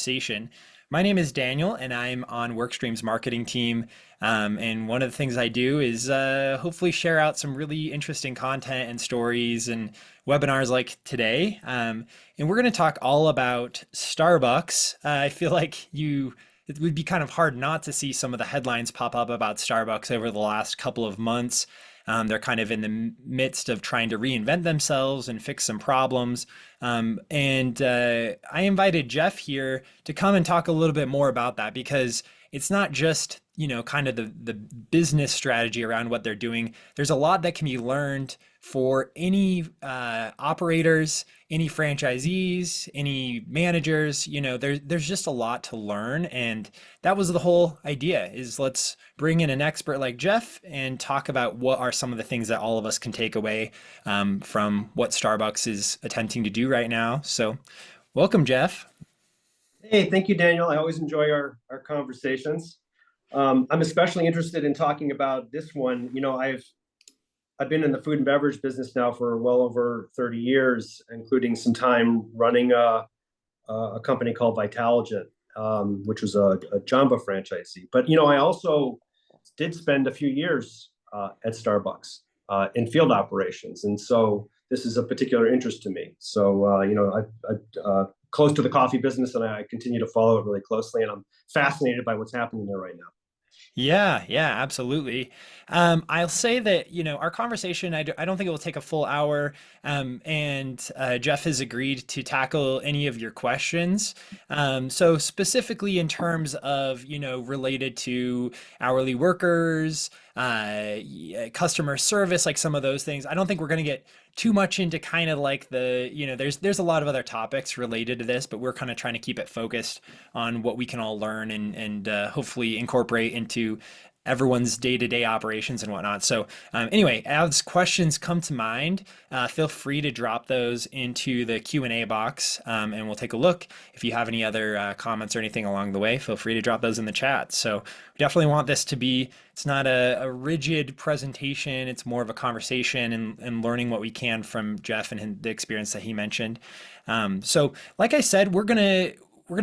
conversation. My name is Daniel, and I'm on WorkStream's marketing team. And one of the things I do is hopefully share out some really interesting content and stories and webinars like today. And we're going to talk all about Starbucks. I feel like it would be kind of hard not to see some of the headlines pop up about Starbucks over the last couple of months. They're kind of in the midst of trying to reinvent themselves and fix some problems. And I invited Jeff here to come and talk a little bit more about that because it's not just, kind of the business strategy around what they're doing. There's a lot that can be learned for any operators, any franchisees, any managers. There's just a lot to learn. And that was the whole idea is let's bring in an expert like Jeff and talk about what are some of the things that all of us can take away from what Starbucks is attempting to do right now. So welcome, Jeff. Hey, thank you, Daniel. I always enjoy our conversations. I'm especially interested in talking about this one. I've been in the food and beverage business now for well over 30 years, including some time running a company called Vitalogent, which was a Jamba franchisee. But I also did spend a few years at Starbucks in field operations, and so this is a particular interest to me. So I close to the coffee business, and I continue to follow it really closely, and I'm fascinated by what's happening there right now. Yeah, yeah, absolutely. I'll say that, our conversation, I don't think it will take a full hour. And Jeff has agreed to tackle any of your questions. So specifically in terms of, related to hourly workers, customer service, like some of those things, I don't think we're going to get too much into kind of like there's a lot of other topics related to this, but we're kind of trying to keep it focused on what we can all learn and hopefully incorporate into everyone's day-to-day operations and whatnot. So anyway, as questions come to mind, feel free to drop those into the Q&A box and we'll take a look. If you have any other comments or anything along the way, feel free to drop those in the chat. So we definitely want this to be, it's not a rigid presentation, it's more of a conversation and learning what we can from Jeff and the experience that he mentioned. So like I said, we're gonna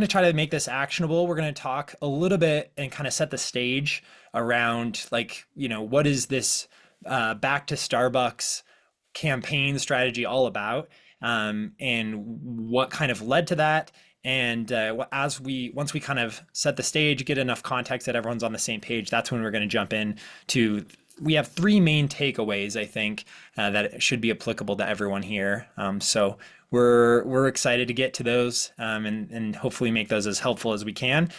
try to make this actionable. We're going to talk a little bit and kind of set the stage around what is this back to Starbucks campaign strategy all about, and what kind of led to that. And once we kind of set the stage, get enough context that everyone's on the same page, that's when we're going to jump in to. We have three main takeaways, I think, that should be applicable to everyone here. So we're excited to get to those and hopefully make those as helpful as we can.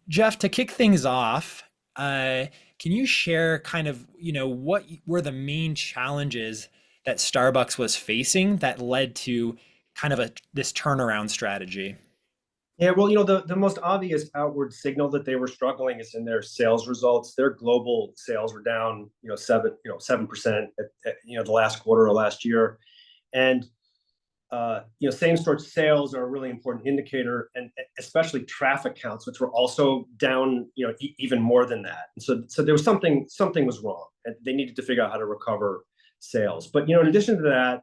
Jeff, to kick things off, can you share kind of, what were the main challenges that Starbucks was facing that led to kind of this turnaround strategy? Yeah, well, the most obvious outward signal that they were struggling is in their sales results. Their global sales were down, 7% at the last quarter of last year, and same store sales are a really important indicator, and especially traffic counts, which were also down, even more than that. And so there was something was wrong, and they needed to figure out how to recover sales. But in addition to that,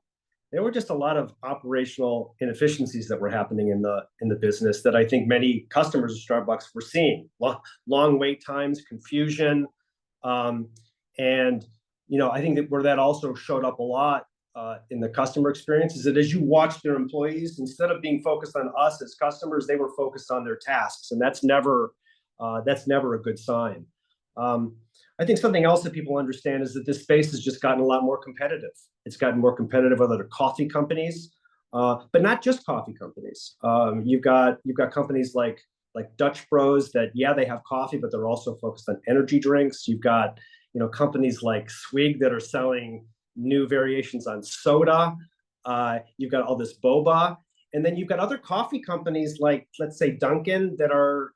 there were just a lot of operational inefficiencies that were happening in the business that I think many customers of Starbucks were seeing. Long wait times, confusion, and I think that where that also showed up a lot in the customer experience is that as you watch their employees, instead of being focused on us as customers, they were focused on their tasks, and that's never a good sign. I think something else that people understand is that this space has just gotten a lot more competitive. It's gotten more competitive with other coffee companies, but not just coffee companies. You've got companies like Dutch Bros that, they have coffee, but they're also focused on energy drinks. You've got companies like Swig that are selling new variations on soda. You've got all this boba. And then you've got other coffee companies like, let's say, Dunkin', that are,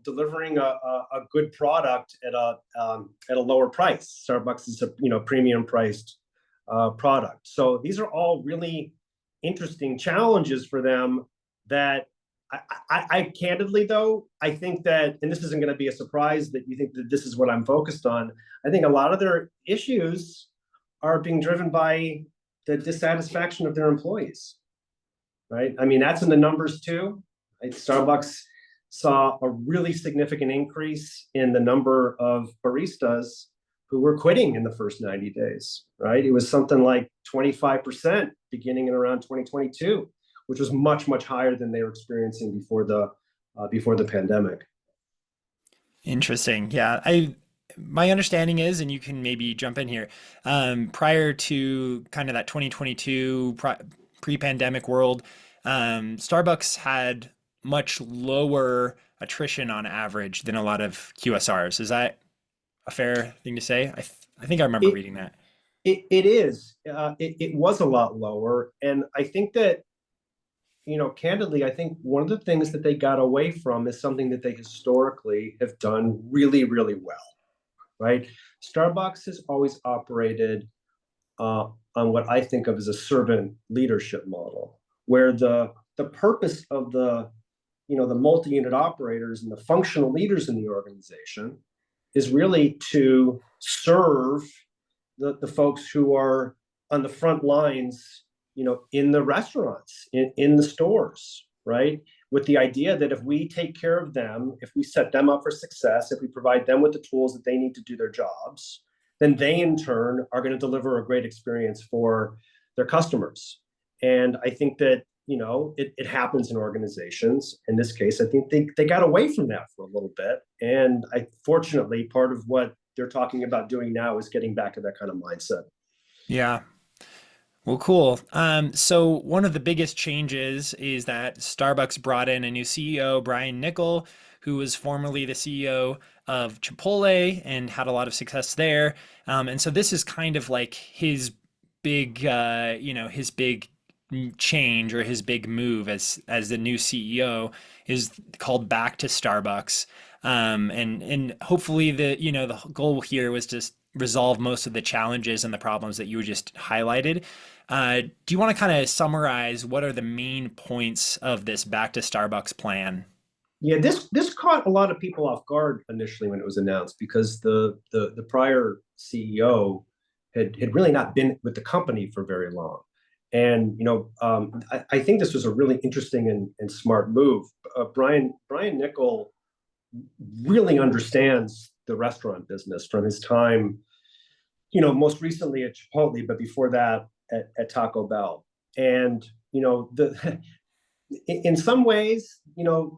delivering a good product at a lower price. Starbucks is a premium priced product. So these are all really interesting challenges for them. That I candidly, though, I think that, and this isn't going to be a surprise that you think that this is what I'm focused on. I think a lot of their issues are being driven by the dissatisfaction of their employees. Right? I mean, that's in the numbers too. Starbucks saw a really significant increase in the number of baristas who were quitting in the first 90 days, right? It was something like 25% beginning in around 2022, which was much, much higher than they were experiencing before the pandemic. Interesting. Yeah, my understanding is, and you can maybe jump in here, prior to kind of that 2022 pre-pandemic world, Starbucks had much lower attrition on average than a lot of QSRs. Is that a fair thing to say? I think I remember It reading that. it is. It was a lot lower, and I think that, candidly, I think one of the things that they got away from is something that they historically have done really, really well, right? Starbucks has always operated on what I think of as a servant leadership model, where the purpose of the multi-unit operators and the functional leaders in the organization is really to serve the folks who are on the front lines, in the restaurants, in the stores, right? With the idea that if we take care of them, if we set them up for success, if we provide them with the tools that they need to do their jobs, then they in turn are going to deliver a great experience for their customers. And I think that, it happens in organizations. In this case, I think they got away from that for a little bit. And fortunately, part of what they're talking about doing now is getting back to that kind of mindset. Yeah. Well, cool. So one of the biggest changes is that Starbucks brought in a new CEO, Brian Niccol, who was formerly the CEO of Chipotle and had a lot of success there. And so this is kind of like his big, his big change or his big move as the new CEO is called back to Starbucks. And hopefully the goal here was to resolve most of the challenges and the problems that you just highlighted. Do you want to kind of summarize what are the main points of this back to Starbucks plan? Yeah, this caught a lot of people off guard initially when it was announced, because the prior CEO had really not been with the company for very long. And I think this was a really interesting and smart move. Brian Niccol really understands the restaurant business from his time, most recently at Chipotle, but before that at Taco Bell. And the in some ways, the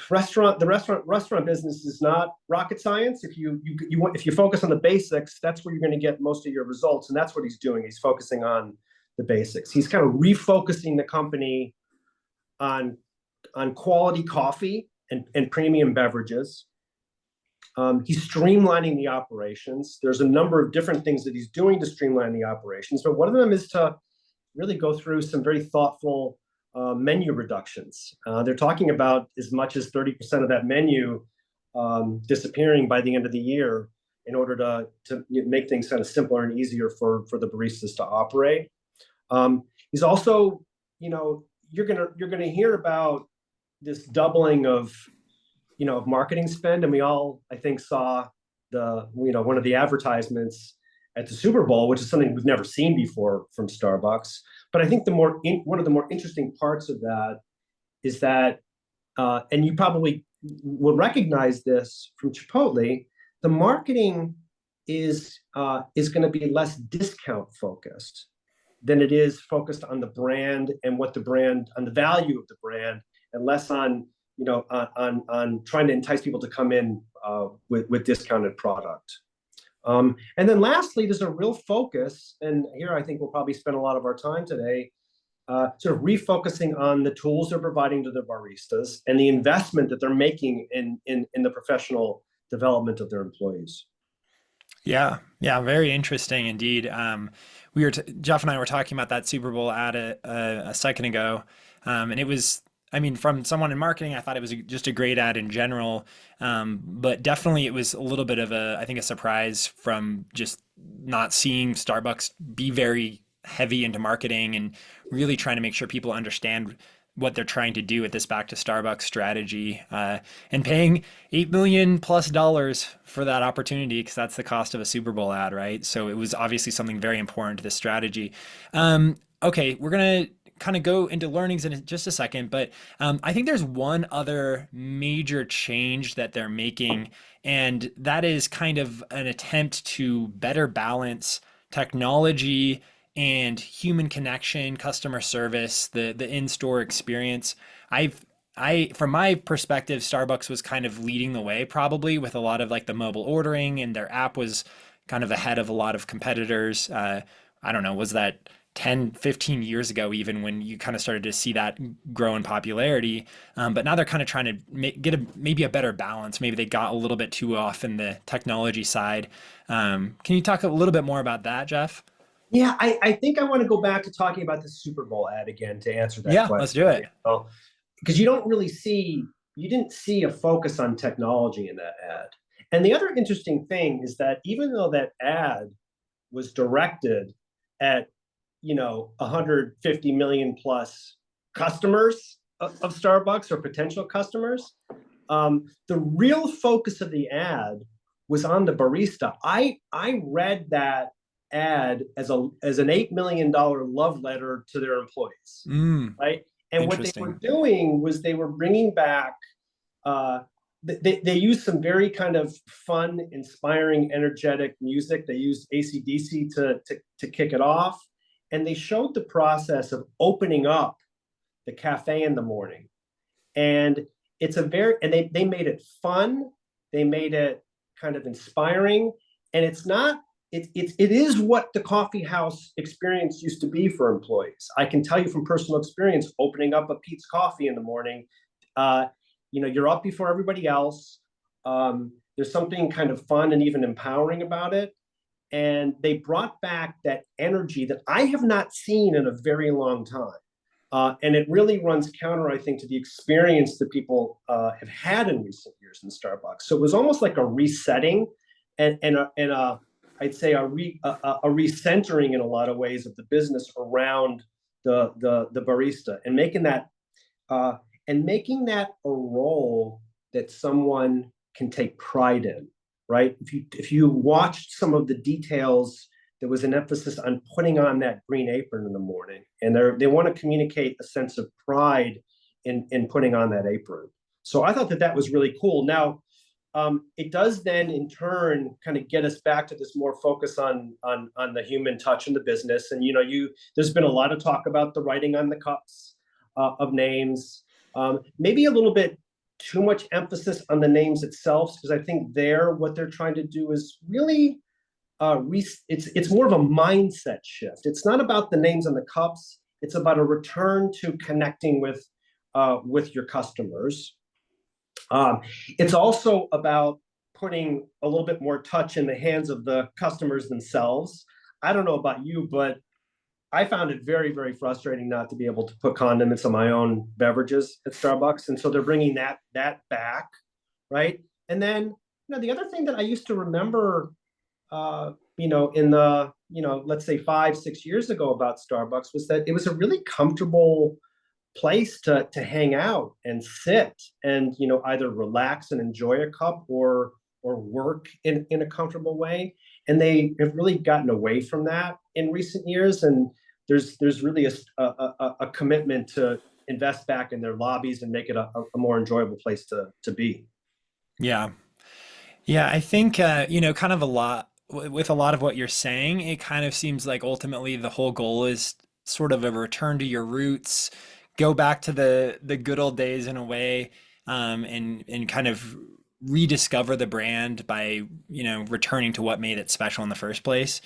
restaurant business is not rocket science. If you focus on the basics, that's where you're going to get most of your results, and that's what he's doing. He's focusing on the basics. He's kind of refocusing the company on quality coffee and premium beverages. He's streamlining the operations. There's a number of different things that he's doing to streamline the operations, but one of them is to really go through some very thoughtful menu reductions. They're talking about as much as 30% of that menu disappearing by the end of the year in order to make things kind of simpler and easier for the baristas to operate. He's also, you're gonna hear about this doubling of marketing spend, and we all, I think, saw one of the advertisements at the Super Bowl, which is something we've never seen before from Starbucks. But I think one of the more interesting parts of that is that, and you probably will recognize this from Chipotle, the marketing is going to be less discount focused than it is focused on the brand and on the value of the brand, and less on trying to entice people to come in with discounted product. And then lastly, there's a real focus, and here I think we'll probably spend a lot of our time today, sort of refocusing on the tools they're providing to their baristas and the investment that they're making in the professional development of their employees. Yeah, yeah, very interesting indeed. Jeff and I were talking about that Super Bowl ad a second ago, and it was, I mean, from someone in marketing, I thought it was just a great ad in general, but definitely it was a little bit of I think, a surprise from just not seeing Starbucks be very heavy into marketing and really trying to make sure people understand what they're trying to do with this back to Starbucks strategy, and paying $8 million+ for that opportunity, because that's the cost of a Super Bowl ad, right? So it was obviously something very important to this strategy. Okay, we're gonna kind of go into learnings in just a second, but I think there's one other major change that they're making, and that is kind of an attempt to better balance technology and human connection, customer service, the in-store experience. I've from my perspective, Starbucks was kind of leading the way probably with a lot of like the mobile ordering, and their app was kind of ahead of a lot of competitors. I don't know, was that 10, 15 years ago, even when you kind of started to see that grow in popularity. But now they're kind of trying to get maybe a better balance. Maybe they got a little bit too off in the technology side. Can you talk a little bit more about that, Jeff? Yeah, I think I want to go back to talking about the Super Bowl ad again to answer that Yeah, let's question. do it. Because you don't really see, you didn't see a focus on technology in that ad. And the other interesting thing is that even though that ad was directed at 150 million plus customers of Starbucks or potential customers, the real focus of the ad was on the barista. I read that ad as an $8 million love letter to their employees, Mm, right? And what they were interesting. doing was they were bringing back. They used some very kind of fun, inspiring, energetic music. They used AC/DC to kick it off, and they showed the process of opening up the cafe in the morning. And they made it fun. They made it kind of inspiring, and it's not it is what the coffee house experience used to be for employees. I can tell you from personal experience, opening up a Pete's Coffee in the morning. Uh, you're up before everybody else. There's something kind of fun and even empowering about it. And they brought back that energy that I have not seen in a very long time. And it really runs counter, I think, to the experience that people have had in recent years in Starbucks. So it was almost like a resetting and I'd say a recentering in a lot of ways of the business around the barista uh, and making that a role that someone can take pride in, right? If you watched some of the details, there was an emphasis on putting on that green apron in the morning, and they want to communicate a sense of pride in putting on that apron. So I thought that was really cool. Now, it does then in turn kind of get us back to this more focus on the human touch in the business. And there's been a lot of talk about the writing on the cups of names, maybe a little bit too much emphasis on the names itself, because I think what they're trying to do is really it's more of a mindset shift. It's not about the names on the cups. It's about a return to connecting with your customers. It's also about putting a little bit more touch in the hands of the customers themselves. I don't know about you, but I found it very, very frustrating not to be able to put condiments on my own beverages at Starbucks, and so they're bringing that back, right? And then the other thing that I used to remember, in the let's say 5, 6 years ago about Starbucks was that it was a really comfortable place to hang out and sit and either relax and enjoy a cup or work in a comfortable way. And they have really gotten away from that in recent years. And there's really a commitment to invest back in their lobbies and make it a more enjoyable place to be. Yeah. Yeah, I think kind of a lot with a lot of what you're saying, it kind of seems like ultimately the whole goal is sort of a return to your roots, go back to the good old days in a way, and kind of rediscover the brand by, returning to what made it special in the first place.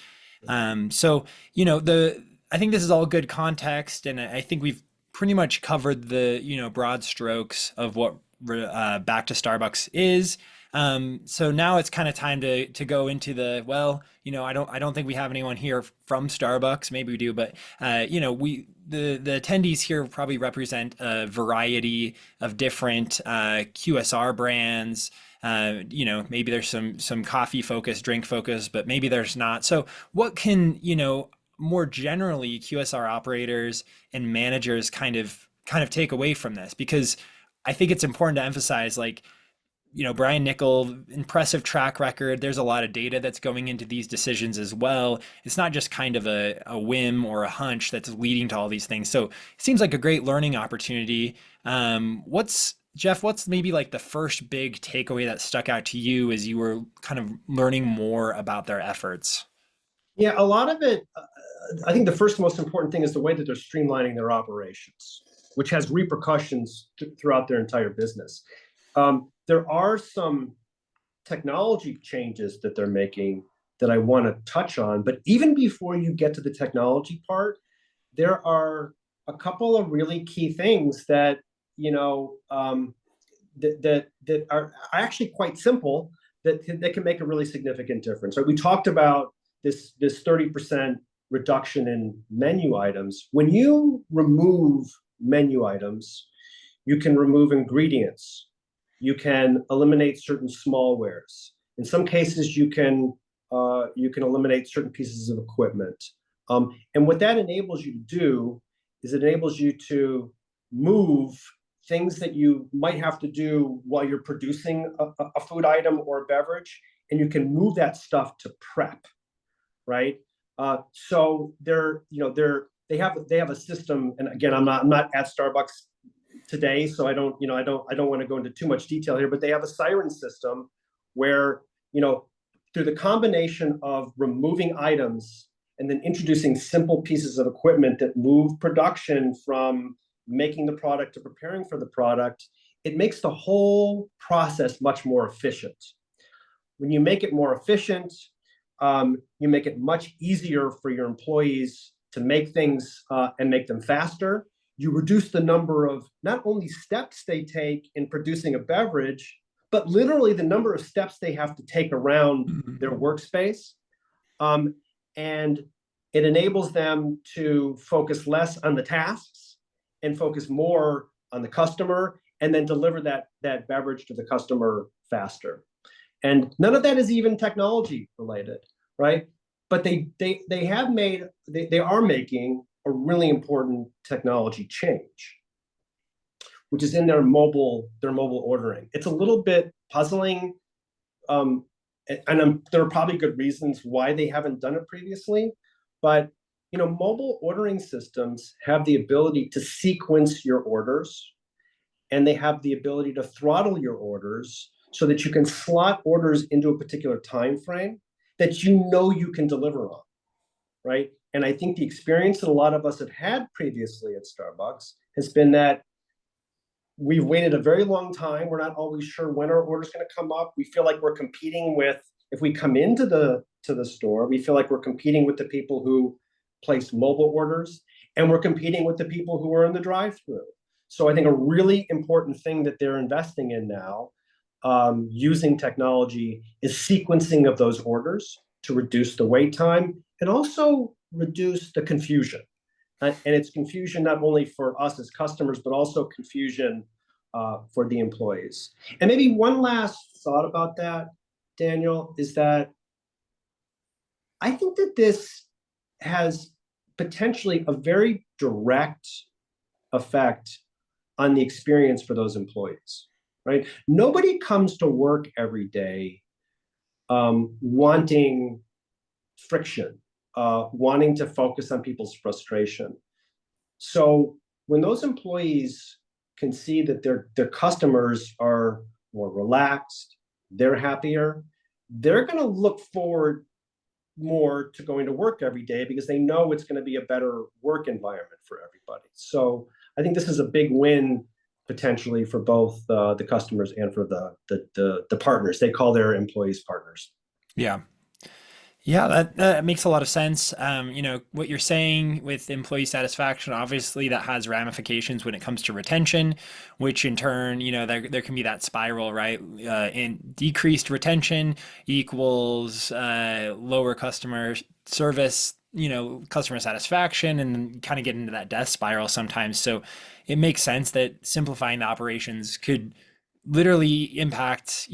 So, the I think this is all good context, and I think we've pretty much covered the, broad strokes of what Back to Starbucks is. So now it's kind of time to go into I don't think we have anyone here from Starbucks. Maybe we do, but the attendees here probably represent a variety of different QSR brands. Maybe there's some coffee focus, drink focus, but maybe there's not. So what can, more generally QSR operators and managers kind of take away from this? Because I think it's important to emphasize, like, Brian Nickel, impressive track record. There's a lot of data that's going into these decisions as well. It's not just kind of a whim or a hunch that's leading to all these things. So it seems like a great learning opportunity. Jeff, what's maybe like the first big takeaway that stuck out to you as you were kind of learning more about their efforts? Yeah, a lot of it, I think the first most important thing is the way that they're streamlining their operations, which has repercussions throughout their entire business. There are some technology changes that they're making that I want to touch on, but even before you get to the technology part, there are a couple of really key things that that are actually quite simple that can make a really significant difference. So we talked about this 30% reduction in menu items. When you remove menu items, you can remove ingredients. You can eliminate certain smallwares. In some cases, you can eliminate certain pieces of equipment. And what that enables you to do is it enables you to move things that you might have to do while you're producing a food item or a beverage, and you can move that stuff to prep, right? So they have a system, and again, I'm not at Starbucks today, so I don't want to go into too much detail here, but they have a siren system where through the combination of removing items and then introducing simple pieces of equipment that move production from making the product to preparing for the product, it makes the whole process much more efficient. When you make it more efficient, you make it much easier for your employees to make things and make them faster. You reduce the number of not only steps they take in producing a beverage, but literally the number of steps they have to take around Mhm. their workspace. And it enables them to focus less on the tasks and focus more on the customer, and then deliver that beverage to the customer faster. And none of that is even technology related, right? But they are making a really important technology change, which is in their mobile ordering. It's a little bit puzzling, and there are probably good reasons why they haven't done it previously. But mobile ordering systems have the ability to sequence your orders, and they have the ability to throttle your orders so that you can slot orders into a particular time frame that you can deliver on, right? And I think the experience that a lot of us have had previously at Starbucks has been that we've waited a very long time. We're not always sure when our order is going to come up. We feel like we're competing with, if we come into the store, we feel like we're competing with the people who place mobile orders, and we're competing with the people who are in the drive-through. So I think a really important thing that they're investing in now, using technology, is sequencing of those orders to reduce the wait time and also reduce the confusion. And it's confusion not only for us as customers, but also confusion for the employees. And maybe one last thought about that, Daniel, is that I think that this has potentially a very direct effect on the experience for those employees, right? Nobody comes to work every day wanting friction, wanting to focus on people's frustration. So when those employees can see that their customers are more relaxed, they're happier, they're going to look forward more to going to work every day because they know it's going to be a better work environment for everybody. So I think this is a big win potentially for both the customers and for the partners. They call their employees partners. Yeah. Yeah, that makes a lot of sense. What you're saying with employee satisfaction, obviously that has ramifications when it comes to retention, which in turn, there can be that spiral, right? And decreased retention equals lower customer service, customer satisfaction, and then kind of get into that death spiral sometimes. So it makes sense that simplifying the operations could literally impact,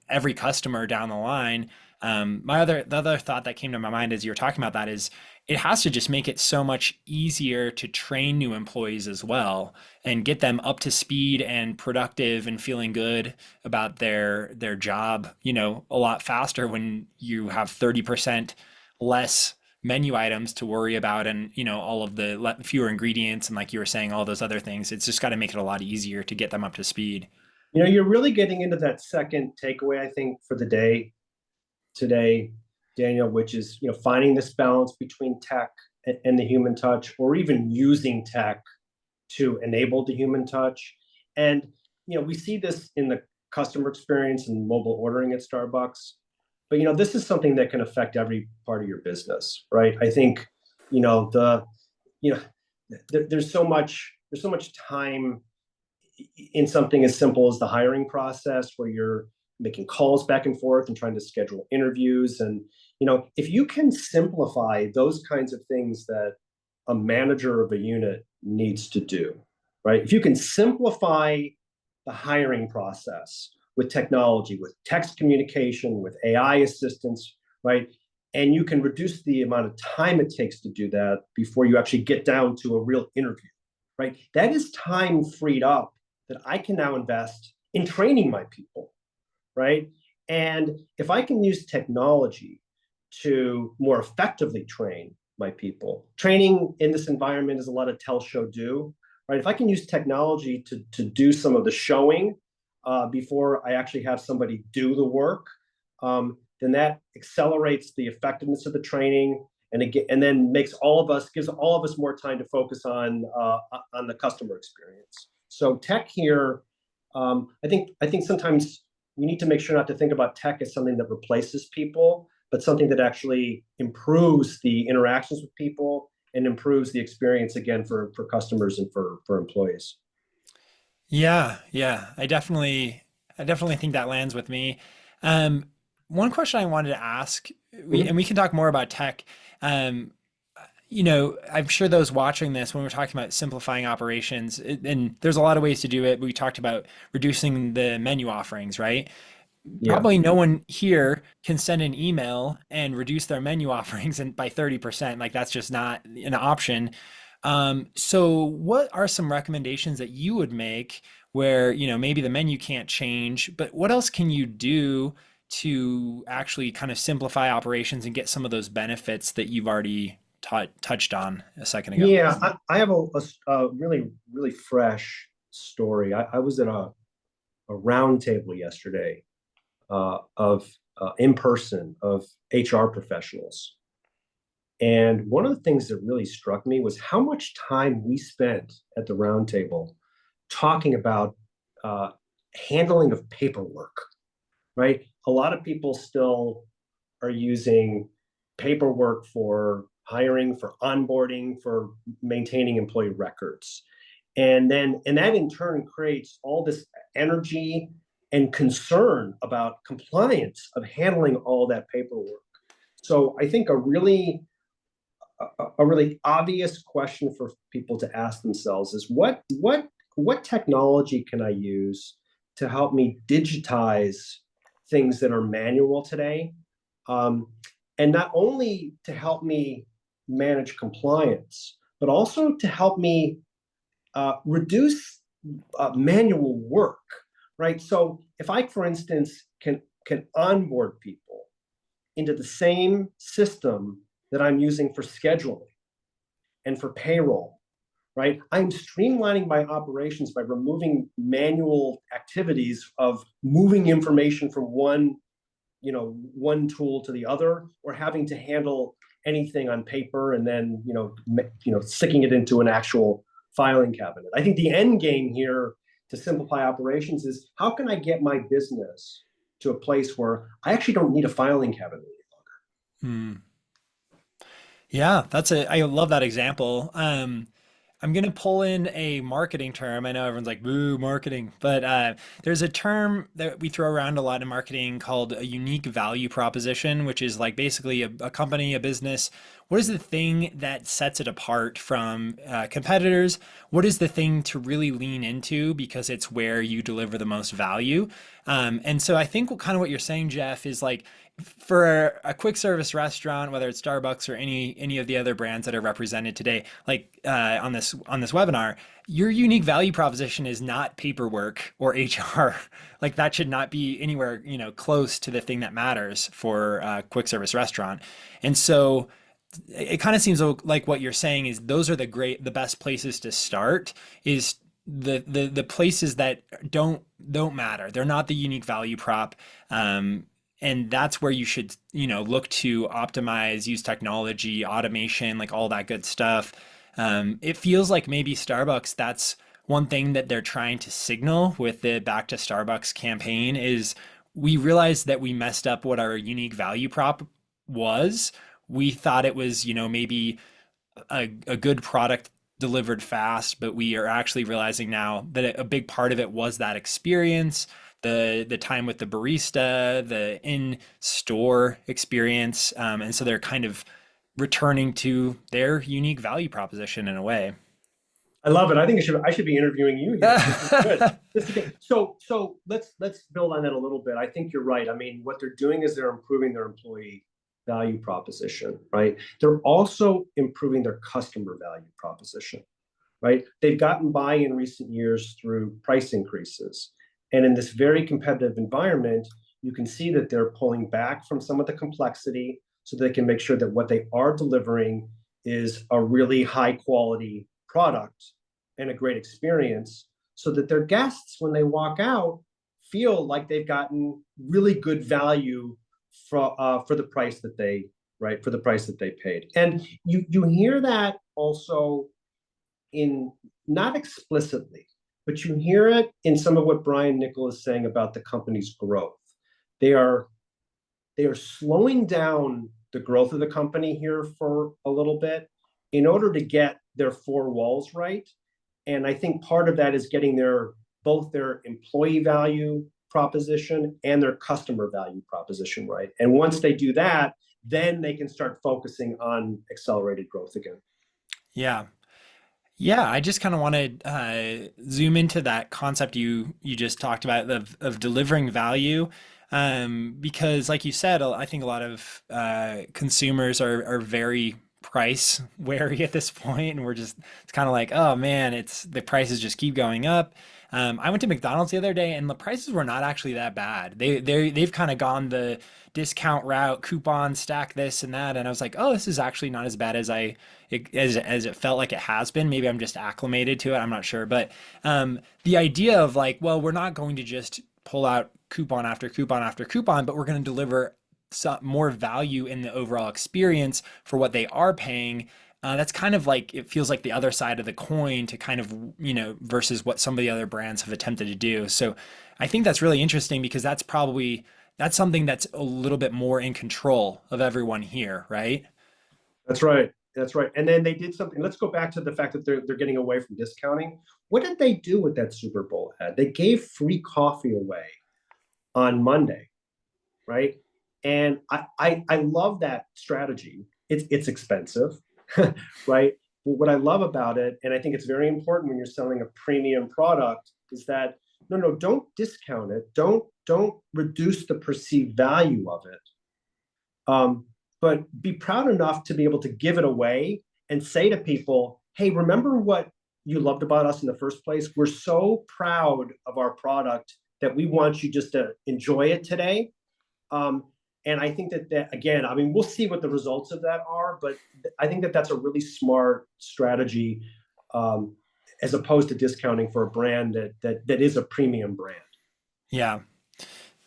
every customer down the line. The other thought that came to my mind as you were talking about that is it has to just make it so much easier to train new employees as well and get them up to speed and productive and feeling good about their job, a lot faster when you have 30% less menu items to worry about and all of the fewer ingredients and like you were saying all those other things. It's just got to make it a lot easier to get them up to speed. You're really getting into that second takeaway, I think, for the day today, Daniel, which is, finding this balance between tech and the human touch, or even using tech to enable the human touch. And, we see this in the customer experience and mobile ordering at Starbucks. But, this is something that can affect every part of your business, right? I think, you know, there's so much time in something as simple as the hiring process where you're making calls back and forth and trying to schedule interviews. And, if you can simplify those kinds of things that a manager of a unit needs to do, right? If you can simplify the hiring process with technology, with text communication, with AI assistance, right? And you can reduce the amount of time it takes to do that before you actually get down to a real interview, right? That is time freed up that I can now invest in training my people, right? And if I can use technology to more effectively train my people, training in this environment is a lot of tell, show, do, right? If I can use technology to do some of the showing before I actually have somebody do the work, then that accelerates the effectiveness of the training, and then gives all of us more time to focus on the customer experience. So tech here, I think sometimes we need to make sure not to think about tech as something that replaces people, but something that actually improves the interactions with people and improves the experience again for customers and for employees. Yeah, yeah, I definitely think that lands with me. Um, One question I wanted to ask, and Mhm. we can talk more about tech. Um, I'm sure those watching this, when we're talking about simplifying operations, and there's a lot of ways to do it. We talked about reducing the menu offerings, right? Yeah. Probably no one here can send an email and reduce their menu offerings and by 30%. Like that's just not an option. So what are some recommendations that you would make where, maybe the menu can't change, but what else can you do to actually kind of simplify operations and get some of those benefits that you've already touched on a second ago? Yeah, I have a really, really fresh story. I was at a round table yesterday of in person of HR professionals. And one of the things that really struck me was how much time we spent at the round table talking about uh, handling of paperwork, right? A lot of people still are using paperwork for hiring, for onboarding, for maintaining employee records. And that in turn creates all this energy and concern about compliance of handling all that paperwork. So I think a really obvious question for people to ask themselves is what technology can I use to help me digitize things that are manual today, um, and not only to help me manage compliance, but also to help me reduce manual work, right? So if I, for instance, can onboard people into the same system that I'm using for scheduling and for payroll, right? I'm streamlining my operations by removing manual activities of moving information from one tool to the other, or having to handle anything on paper and then sticking it into an actual filing cabinet. I think the end game here to simplify operations is how can I get my business to a place where I actually don't need a filing cabinet any Hmm. Yeah, I love that example. I'm gonna pull in a marketing term. I know everyone's like, boo, marketing, but there's a term that we throw around a lot in marketing called a unique value proposition, which is like basically a company, a business. What is the thing that sets it apart from competitors? What is the thing to really lean into because it's where you deliver the most value? And so I think kind of what you're saying, Jeff, is like for a quick service restaurant, whether it's Starbucks or any of the other brands that are represented today, like on this webinar, your unique value proposition is not paperwork or HR. Like that should not be anywhere, close to the thing that matters for a quick service restaurant. And so it kind of seems like what you're saying is those are the best places to start is the places that don't matter. They're not the unique value prop. And that's where you should, look to optimize, use technology, automation, like all that good stuff. It feels like maybe Starbucks, that's one thing that they're trying to signal with the Back to Starbucks campaign is we realized that we messed up what our unique value prop was. We thought it was, maybe a good product delivered fast, but we are actually realizing now that a big part of it was that experience, the time with the barista, the in-store experience, and so they're kind of returning to their unique value proposition in a way. I love it. I think I should be interviewing you here. This is good. This is good. So let's build on that a little bit. I think you're right. I mean, what they're doing is they're improving their employee value proposition, right? They're also improving their customer value proposition, right? They've gotten by in recent years through price increases. And in this very competitive environment, you can see that they're pulling back from some of the complexity so they can make sure that what they are delivering is a really high quality product and a great experience so that their guests, when they walk out, feel like they've gotten really good value for the price that they right for the price that they paid. And you hear that also in not explicitly, but you hear it in some of what Brian Niccol is saying about the company's growth. They are they are slowing down the growth of the company here for a little bit in order to get their four walls right. And I think part of that is getting their both their employee value proposition and their customer value proposition right. And once they do that, then they can start focusing on accelerated growth again. Yeah. Yeah, I just kind of want to zoom into that concept you just talked about of delivering value, because, like you said, I think a lot of consumers are very price wary at this point, and we're just it's kind of like, oh man, it's the prices just keep going up. I went to McDonald's the other day, and the prices were not actually that bad. They've kind of gone the discount route, coupon stack this and that, and I was like, oh, this is actually not as bad as as it felt like it has been. Maybe I'm just acclimated to it. I'm not sure, but the idea of like, well, we're not going to just pull out coupon after coupon after coupon, but we're going to deliver some more value in the overall experience for what they are paying. That's kind of like it feels like the other side of the coin to kind of versus what some of the other brands have attempted to do. So I think that's really interesting because that's something that's a little bit more in control of everyone here, right? That's right. That's right. And then they did something. Let's go back to the fact that they're getting away from discounting. What did they do with that Super Bowl ad? They gave free coffee away on Monday, right? And I love that strategy. It's expensive, right? But what I love about it, and I think it's very important when you're selling a premium product, is that no, don't discount it. Don't reduce the perceived value of it. But be proud enough to be able to give it away and say to people, hey, remember what you loved about us in the first place? We're so proud of our product that we want you just to enjoy it today. And I think that again, I mean, we'll see what the results of that are, but I think that that's a really smart strategy, as opposed to discounting for a brand that is a premium brand. Yeah.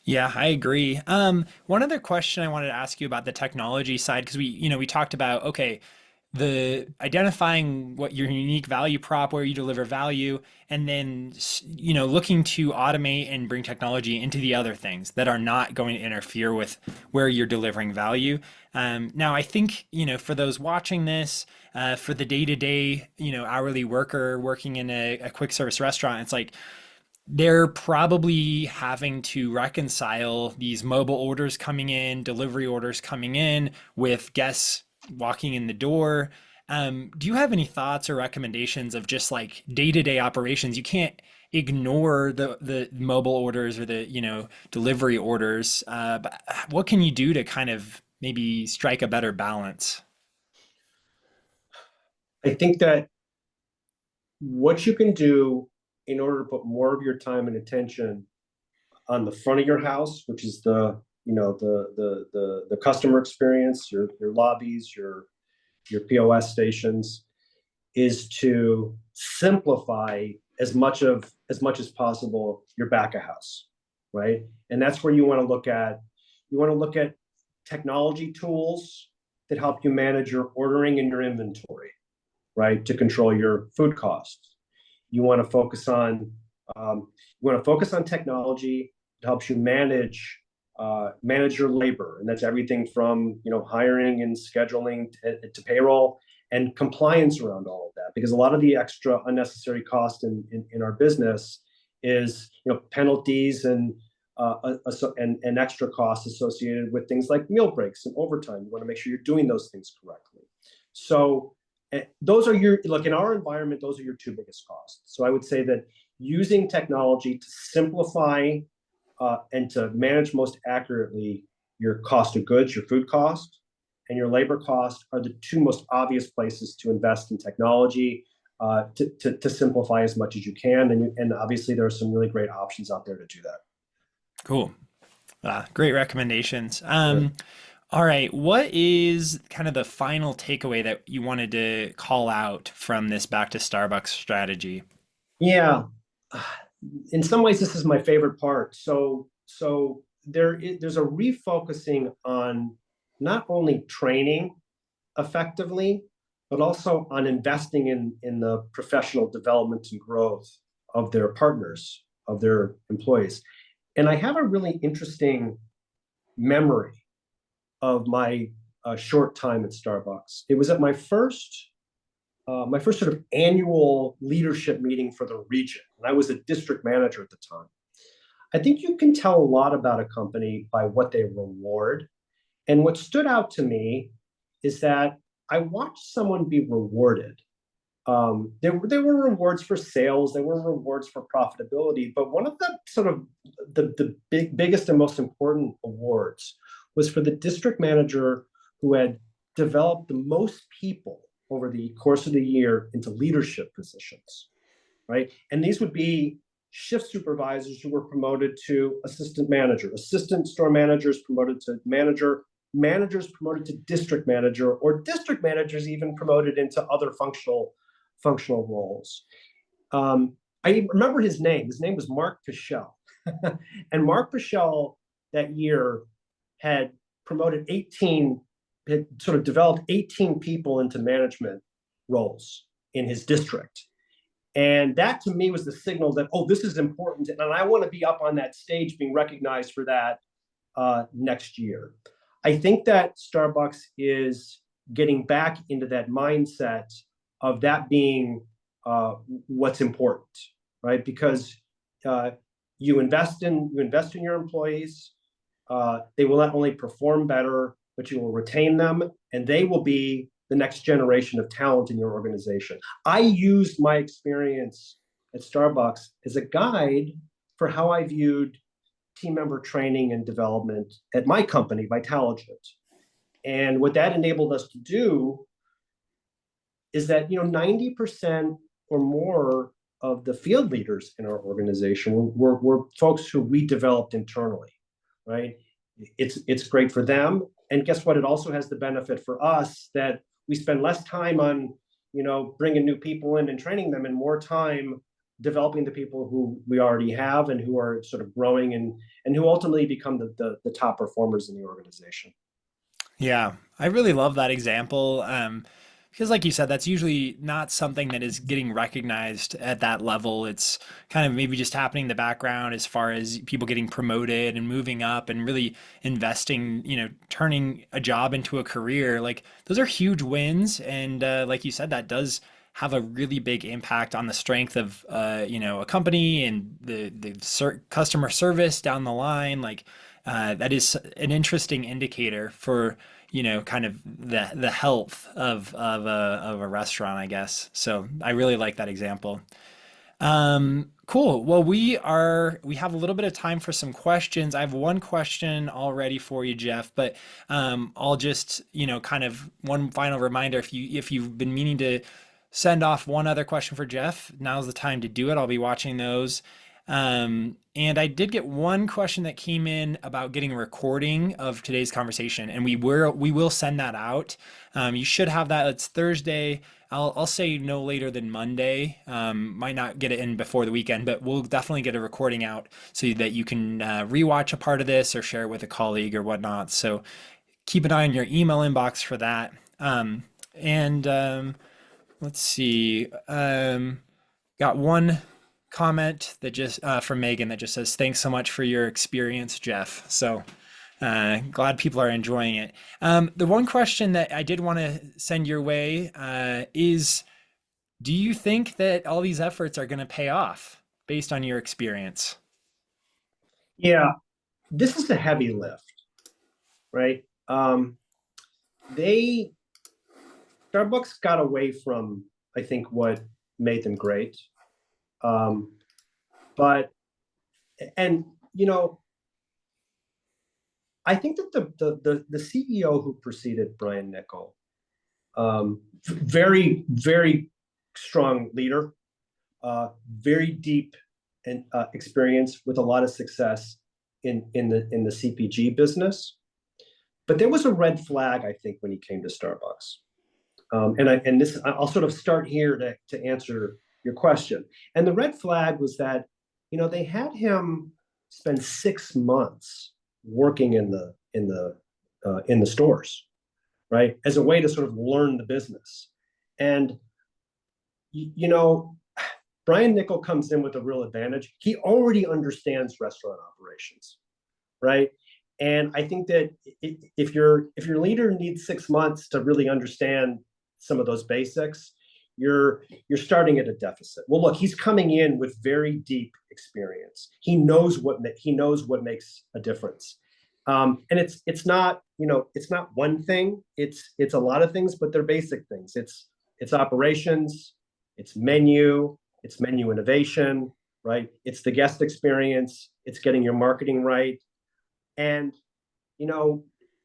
Yeah, I agree. One other question I wanted to ask you about the technology side, because we talked about, okay, the identifying what your unique value prop, where you deliver value, and then, looking to automate and bring technology into the other things that are not going to interfere with where you're delivering value. Now, I think, for those watching this, for the day-to-day, hourly worker working in a quick service restaurant, it's like, they're probably having to reconcile these mobile orders coming in, delivery orders coming in with guests walking in the door. Do you have any thoughts or recommendations of just like day-to-day operations? You can't ignore the mobile orders or the, delivery orders. But what can you do to kind of maybe strike a better balance? I think that what you can do in order to put more of your time and attention on the front of your house, which is the customer experience, your lobbies, your POS stations, is to simplify as much as possible your back of house, right? And that's where you want to look at technology tools that help you manage your ordering and your inventory, right? To control your food costs. You want to focus on technology that helps you manage your labor, and that's everything from hiring and scheduling to payroll and compliance around all of that. Because a lot of the extra unnecessary cost in our business is penalties and extra costs associated with things like meal breaks and overtime. You want to make sure you're doing those things correctly. So those are in our environment, those are your two biggest costs. So I would say that using technology to simplify and to manage most accurately your cost of goods, your food cost, and your labor cost are the two most obvious places to invest in technology to simplify as much as you can. And obviously, there are some really great options out there to do that. Cool. Great recommendations. Yeah. All right. What is kind of the final takeaway that you wanted to call out from this back to Starbucks strategy? Yeah. In some ways, this is my favorite part. So there's a refocusing on not only training effectively, but also on investing in the professional development and growth of their partners, of their employees. And I have a really interesting memory of my short time at Starbucks. It was at my first sort of annual leadership meeting for the region, and I was a district manager at the time. I think you can tell a lot about a company by what they reward. And what stood out to me is that I watched someone be rewarded. There were rewards for sales, there were rewards for profitability, but one of the sort of the biggest and most important awards was for the district manager who had developed the most people over the course of the year into leadership positions, right? And these would be shift supervisors who were promoted to assistant manager, assistant store managers promoted to manager, managers promoted to district manager, or district managers even promoted into other functional roles. I remember his name. His name was Mark Pichel. And Mark Pichel that year had promoted 18, had sort of developed 18 people into management roles in his district. And that to me was the signal that, oh, this is important. And I want to be up on that stage being recognized for that next year. I think that Starbucks is getting back into that mindset of that being what's important, right? Because you invest in your employees, they will not only perform better, but you will retain them, and they will be the next generation of talent in your organization. I used my experience at Starbucks as a guide for how I viewed team member training and development at my company, Vitaligent. And what that enabled us to do is that 90% or more of the field leaders in our organization were folks who we developed internally, right? It's great for them, and guess what? It also has the benefit for us that we spend less time on bringing new people in and training them, and more time developing the people who we already have and who are sort of growing and who ultimately become the top performers in the organization. Yeah, I really love that example. Because like you said, that's usually not something that is getting recognized at that level. It's kind of maybe just happening in the background as far as people getting promoted and moving up and really investing, turning a job into a career. Like those are huge wins. And like you said, that does have a really big impact on the strength of, a company and the customer service down the line. Like that is an interesting indicator for kind of the health of a restaurant, I guess. So I really like that example. Cool. Well, we have a little bit of time for some questions. I have one question already for you, Jeff, but I'll just, kind of one final reminder. If you've been meaning to send off one other question for Jeff, now's the time to do it. I'll be watching those. And I did get one question that came in about getting a recording of today's conversation, and we will send that out. You should have that. It's Thursday. I'll say no later than Monday. Might not get it in before the weekend, but we'll definitely get a recording out so that you can rewatch a part of this or share it with a colleague or whatnot. So keep an eye on your email inbox for that. And let's see. Got one comment that just from Megan that just says, "Thanks so much for your experience, Jeff." So glad people are enjoying it. The one question that I did want to send your way is, do you think that all these efforts are going to pay off based on your experience? Yeah, this is a heavy lift, right? They Starbucks got away from, I think, what made them great. Um, but and I think that the CEO who preceded Brian Niccol, very very strong leader, very deep and experience with a lot of success in the CPG business. But there was a red flag, I think, when he came to Starbucks. I'll sort of start here to answer your question. And the red flag was that, they had him spend 6 months working in the stores, right, as a way to sort of learn the business. And Brian Niccol comes in with a real advantage. He already understands restaurant operations, right? And I think that if your leader needs 6 months to really understand some of those basics, you're starting at a deficit. Well, look, he's coming in with very deep experience. He knows what makes a difference. And it's not one thing. It's a lot of things, but they're basic things. It's operations, it's menu innovation, right? It's the guest experience. It's getting your marketing right. And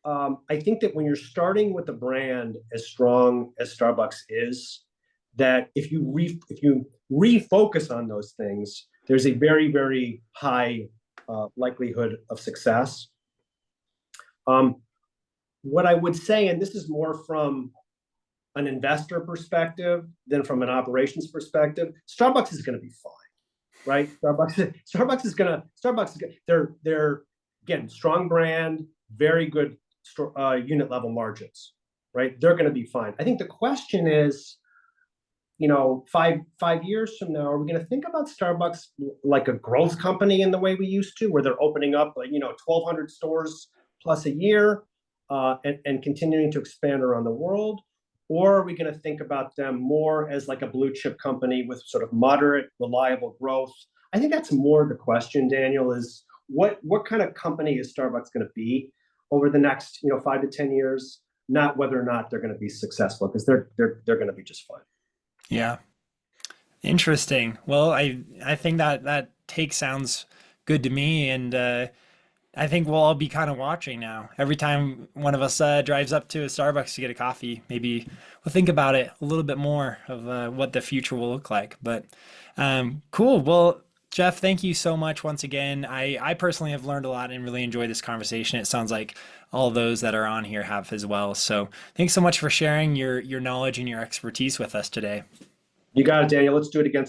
I think that when you're starting with a brand as strong as Starbucks is, that if you refocus on those things, there's a very, very high likelihood of success. What I would say, and this is more from an investor perspective than from an operations perspective, Starbucks is going to be fine, right? They're again, strong brand, very good unit level margins, right? They're going to be fine. I think the question is, 5 years from now, are we going to think about Starbucks like a growth company in the way we used to, where they're opening up 1,200 stores plus a year, and continuing to expand around the world? Or are we going to think about them more as like a blue chip company with sort of moderate, reliable growth? I think that's more the question, Daniel, is what kind of company is Starbucks going to be over the next 5 to 10 years, not whether or not they're going to be successful, because they're going to be just fine. Yeah. Interesting. Well, I think that take sounds good to me, and I think we'll all be kind of watching now. Every time one of us drives up to a Starbucks to get a coffee, maybe we'll think about it a little bit more of what the future will look like. But cool. Well, Jeff, thank you so much once again. I personally have learned a lot and really enjoyed this conversation. It sounds like all those that are on here have as well. So thanks so much for sharing your knowledge and your expertise with us today. You got it, Daniel. Let's do it again.